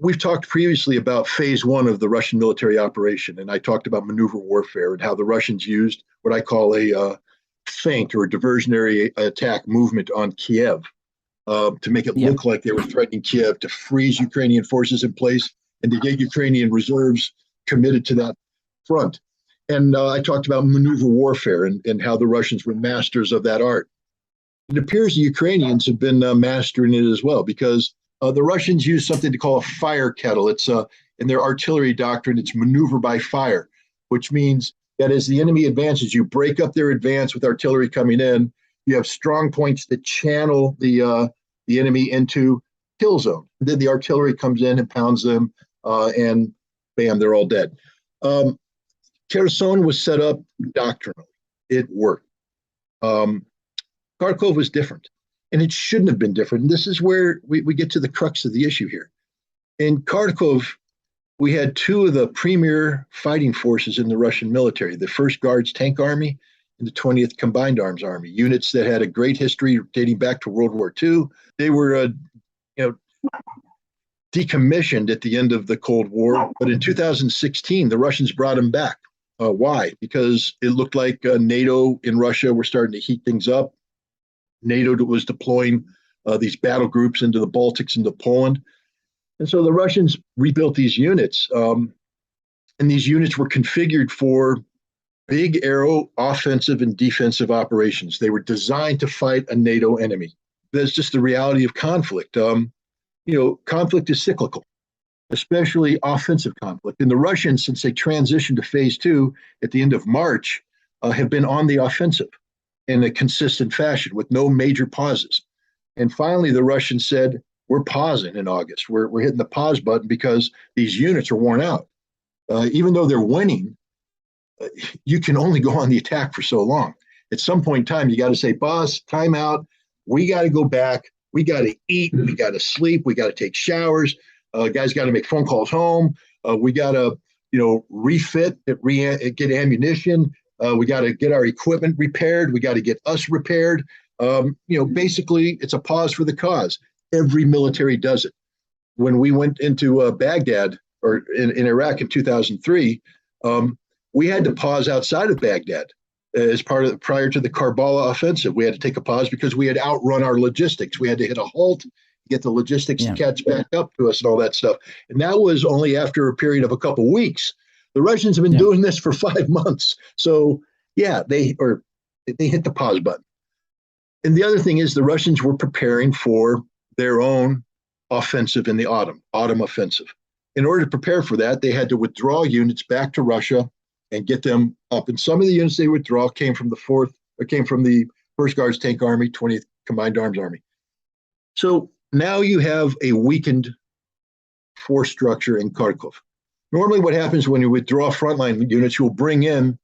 we've talked previously about phase one of the Russian military operation, and I talked about maneuver warfare and how the Russians used what I call a feint or a diversionary attack movement on Kiev to make it Yeah. look like they were threatening Kiev, to freeze Ukrainian forces in place and to get Ukrainian reserves committed to that front. And I talked about maneuver warfare and how the Russians were masters of that art. It appears the Ukrainians have been mastering it as well, because the Russians use something to call a fire kettle. It's in their artillery doctrine, it's maneuver by fire, which means that as the enemy advances, you break up their advance with artillery coming in. You have strong points that channel the enemy into kill zone. Then the artillery comes in and pounds them, and bam, they're all dead. Kherson was set up doctrinally. It worked. Kharkov was different, and it shouldn't have been different. And this is where we get to the crux of the issue here. In Kharkov, we had two of the premier fighting forces in the Russian military, the 1st Guards Tank Army and the 20th Combined Arms Army, units that had a great history dating back to World War II. They were, decommissioned at the end of the Cold War, but in 2016, the Russians brought them back. Why? Because it looked like NATO in Russia were starting to heat things up. NATO was deploying these battle groups into the Baltics, into Poland. And so the Russians rebuilt these units, and these units were configured for big arrow offensive and defensive operations. They were designed to fight a NATO enemy. That's just the reality of conflict. Conflict is cyclical, especially offensive conflict. And the Russians, since they transitioned to phase two at the end of March, have been on the offensive in a consistent fashion with no major pauses. And finally, the Russians said, we're pausing in August. We're hitting the pause button because these units are worn out. Even though they're winning, you can only go on the attack for so long. At some point in time, you got to say, boss, time out. We got to go back. We got to eat. We got to sleep. We got to take showers. Guys got to make phone calls home. We got to, refit, get ammunition. We got to get our equipment repaired. We got to get us repaired. Basically, it's a pause for the cause. Every military does it. When we went into Baghdad or in Iraq in 2003, we had to pause outside of Baghdad as prior to the Karbala offensive. We had to take a pause because we had outrun our logistics. We had to hit a halt, get the logistics to catch back up to us and all that stuff. And that was only after a period of a couple of weeks. The Russians have been doing this for 5 months. So they hit the pause button. And the other thing is the Russians were preparing for their own offensive in the autumn offensive. In order to prepare for that, they had to withdraw units back to Russia and get them up. And some of the units they withdraw came from the 1st Guards Tank Army, 20th Combined Arms Army. So now you have a weakened force structure in Kharkov. Normally what happens when you withdraw frontline units, you'll bring in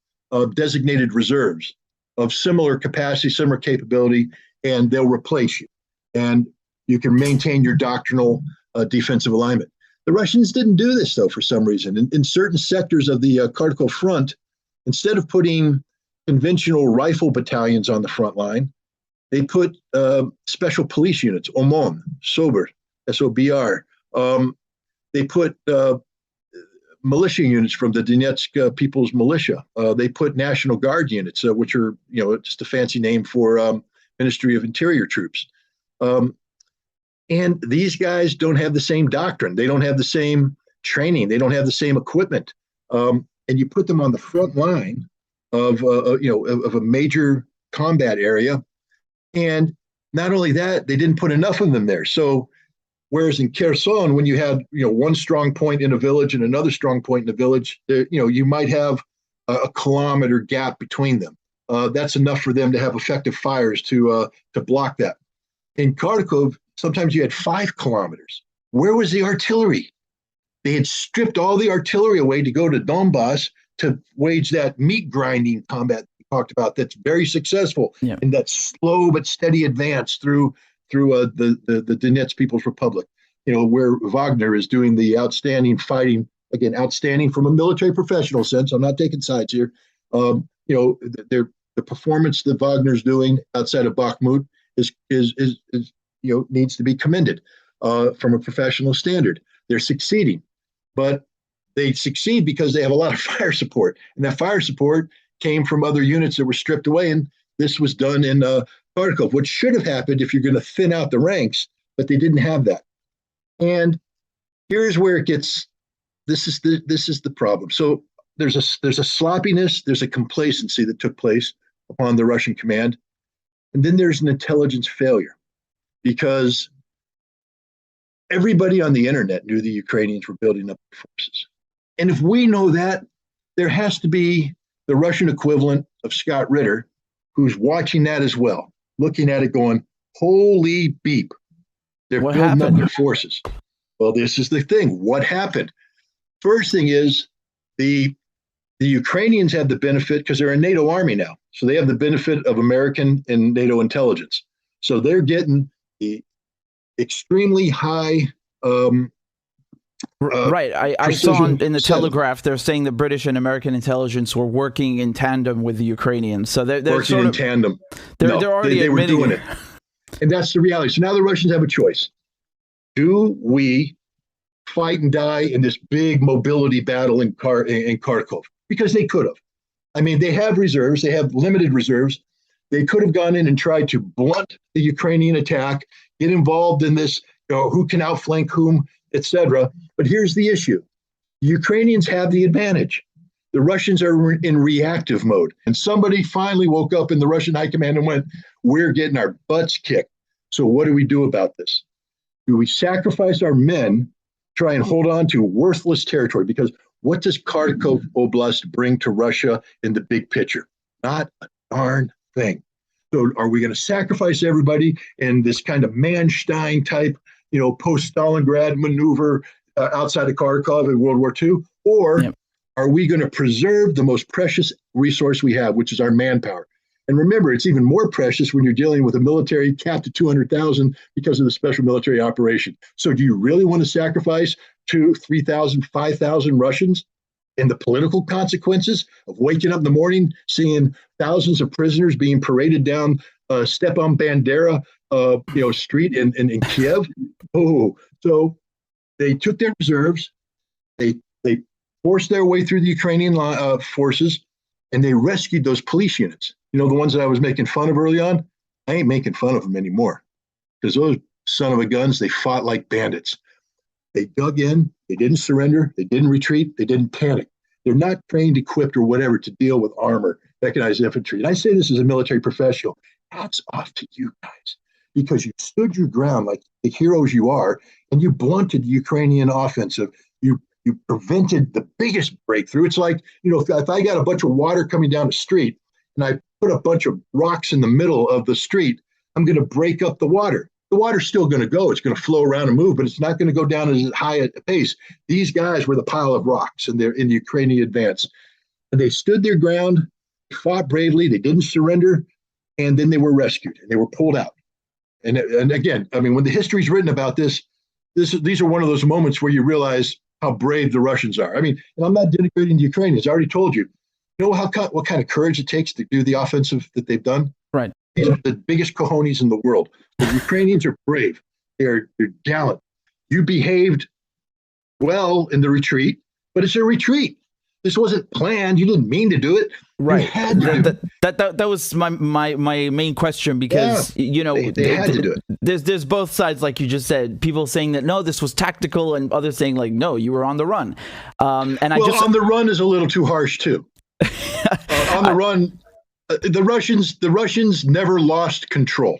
designated reserves of similar capacity, similar capability, and they'll replace you. And you can maintain your doctrinal defensive alignment. The Russians didn't do this, though, for some reason. In certain sectors of the Kharkov front, instead of putting conventional rifle battalions on the front line, they put special police units, OMON, SOBR, S-O-B-R. They put militia units from the Donetsk People's Militia. They put National Guard units, which are, just a fancy name for Ministry of Interior troops. And these guys don't have the same doctrine. They don't have the same training. They don't have the same equipment. And you put them on the front line of a major combat area. And not only that, they didn't put enough of them there. So whereas in Kherson, when you had one strong point in a village and another strong point in a village, you might have a kilometer gap between them. That's enough for them to have effective fires to block that. In Kharkov, sometimes you had 5 kilometers. Where was the artillery? They had stripped all the artillery away to go to Donbass to wage that meat grinding combat we talked about that's very successful in that slow but steady advance through the Donetsk People's Republic, where Wagner is doing the outstanding fighting, again, outstanding from a military professional sense. I'm not taking sides here. The performance that Wagner's doing outside of Bakhmut is needs to be commended from a professional standard. They're succeeding, but they succeed because they have a lot of fire support, and that fire support came from other units that were stripped away. And this was done in Kharkiv, which should have happened if you're going to thin out the ranks, but they didn't have that. And here's where it gets. This is the problem. So there's a sloppiness, there's a complacency that took place upon the Russian command, and then there's an intelligence failure, because everybody on the internet knew the Ukrainians were building up forces. And if we know that, there has to be the Russian equivalent of Scott Ritter, who's watching that as well, looking at it going, holy beep, they're building up their forces. Well, this is the thing. What happened? First thing is the Ukrainians have the benefit because they're a NATO army now. So they have the benefit of American and NATO intelligence. So they're getting the extremely high right. I saw in the Telegraph, they're saying the British and American intelligence were working in tandem with the Ukrainians. So they're working sort in of, tandem. They're already they were admitting doing it. And that's the reality. So now the Russians have a choice. Do we fight and die in this big mobility battle in Kharkov? Because they could have. I mean, they have reserves. They have limited reserves. They could have gone in and tried to blunt the Ukrainian attack, get involved in this, who can outflank whom, etc. But here's the issue. The Ukrainians have the advantage. The Russians are in reactive mode. And somebody finally woke up in the Russian high command and went, we're getting our butts kicked. So what do we do about this? Do we sacrifice our men, try and hold on to worthless territory? Because what does Kharkov Oblast bring to Russia in the big picture? Not a darn thing. So are we going to sacrifice everybody in this kind of Manstein type, post-Stalingrad maneuver outside of Kharkov in World War II? Or are we going to preserve the most precious resource we have, which is our manpower? And remember, it's even more precious when you're dealing with a military capped to 200,000 because of the special military operation. So do you really want to sacrifice 2,000, 3,000, 5,000 Russians and the political consequences of waking up in the morning, seeing thousands of prisoners being paraded down Stepan Bandera street in Kiev? Oh, so they took their reserves, they forced their way through the Ukrainian forces, and they rescued those police units. The ones that I was making fun of early on, I ain't making fun of them anymore, because those son of a guns, they fought like bandits. They dug in, they didn't surrender, they didn't retreat, they didn't panic. They're not trained, equipped, or whatever to deal with armor, mechanized infantry. And I say this as a military professional, hats off to you guys, because you stood your ground like the heroes you are, and you blunted the Ukrainian offensive. You prevented the biggest breakthrough. It's like, if I got a bunch of water coming down the street and I put a bunch of rocks in the middle of the street, I'm going to break up the water. The water's still going to go. It's going to flow around and move, but it's not going to go down as high a pace. These guys were the pile of rocks, and they're in the Ukrainian advance. And they stood their ground, fought bravely, they didn't surrender, and then they were rescued, and they were pulled out. And again, I mean, when the history's written about this, these are one of those moments where you realize how brave the Russians are. I mean, and I'm not denigrating the Ukrainians. I already told you. You know what kind of courage it takes to do the offensive that they've done? Right. These are the biggest cojones in the world. The Ukrainians are brave. They're gallant. You behaved well in the retreat, but it's a retreat. This wasn't planned. You didn't mean to do it. Right. You had to. That was my main question, because they had to do it. There's both sides, like you just said. People saying that no, this was tactical, and others saying like no, you were on the run. On the run is a little too harsh too. On the run, the Russians never lost control.